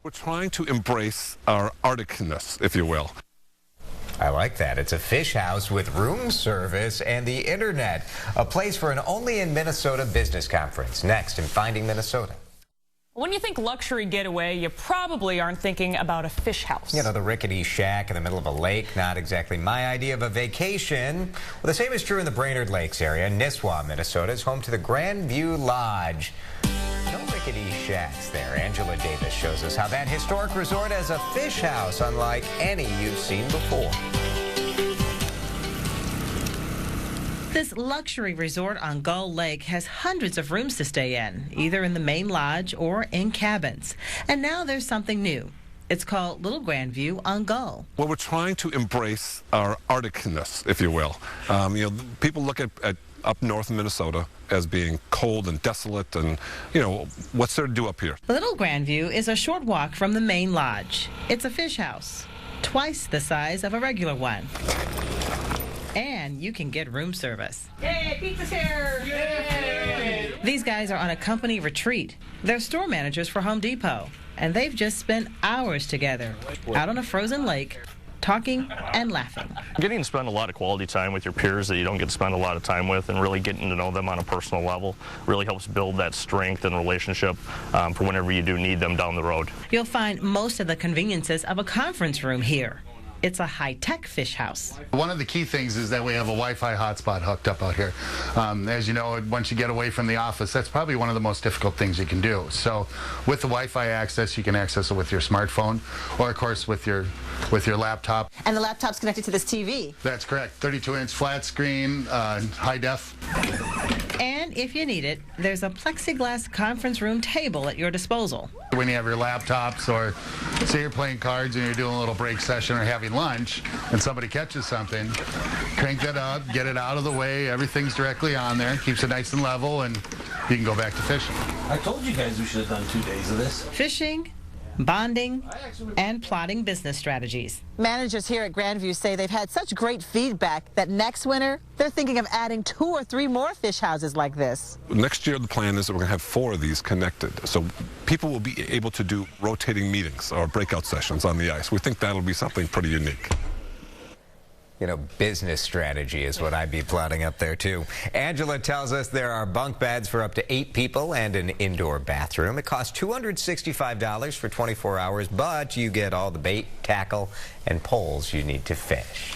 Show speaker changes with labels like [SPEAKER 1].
[SPEAKER 1] We're trying to embrace our Arcticness, if you will.
[SPEAKER 2] I like that. It's a fish house with room service and the internet. A place for an Only in Minnesota business conference. Next in Finding Minnesota.
[SPEAKER 3] When you think luxury getaway, you probably aren't thinking about a fish house.
[SPEAKER 2] You know, the rickety shack in the middle of a lake, not exactly my idea of a vacation. Well, the same is true in the Brainerd Lakes area. Nisswa, Minnesota is home to the Grand View Lodge. No rickety shacks there. Angela Davis shows us how that historic resort has a fish house unlike any you've seen before.
[SPEAKER 4] This luxury resort on Gull Lake has hundreds of rooms to stay in, either in the main lodge or in cabins. And now there's something new. It's called Lil Grand View on Gull.
[SPEAKER 1] Well, we're trying to embrace our Arcticness, if you will. People look at up north in Minnesota as being cold and desolate, and, what's there to do up here?
[SPEAKER 4] Lil Grand View is a short walk from the main lodge. It's a fish house, twice the size of a regular one. And you can get room service. Yay, pizza's here! Yay! These guys are on a company retreat. They're store managers for Home Depot, and they've just spent hours together out on a frozen lake, talking and laughing.
[SPEAKER 5] Getting to spend a lot of quality time with your peers that you don't get to spend a lot of time with, and really getting to know them on a personal level really helps build that strength and relationship for whenever you do need them down the road.
[SPEAKER 4] You'll find most of the conveniences of a conference room here. It's a high-tech fish house.
[SPEAKER 6] One of the key things is that we have a Wi-Fi hotspot hooked up out here. As you know, once you get away from the office, that's probably one of the most difficult things you can do. So with the Wi-Fi access, you can access it with your smartphone or, of course, with your laptop.
[SPEAKER 7] And the laptop's connected to this TV.
[SPEAKER 6] That's correct. 32-inch flat screen, high def.
[SPEAKER 4] And if you need it, there's a plexiglass conference room table at your disposal.
[SPEAKER 6] When you have your laptops, or say you're playing cards and you're doing a little break session or having lunch and somebody catches something, crank that up, get it out of the way, everything's directly on there, keeps it nice and level, and you can go back to fishing.
[SPEAKER 8] I told you guys we should have done 2 days of this.
[SPEAKER 4] Fishing, bonding, and plotting business strategies.
[SPEAKER 7] Managers here at Grandview say they've had such great feedback that next winter they're thinking of adding 2 or 3 more fish houses like this.
[SPEAKER 1] Next year, the plan is that we're going to have 4 of these connected. So people will be able to do rotating meetings or breakout sessions on the ice. We think that'll be something pretty unique.
[SPEAKER 2] Business strategy is what I'd be plotting up there, too. Angela tells us there are bunk beds for up to 8 people and an indoor bathroom. It costs $265 for 24 hours, but you get all the bait, tackle, and poles you need to fish.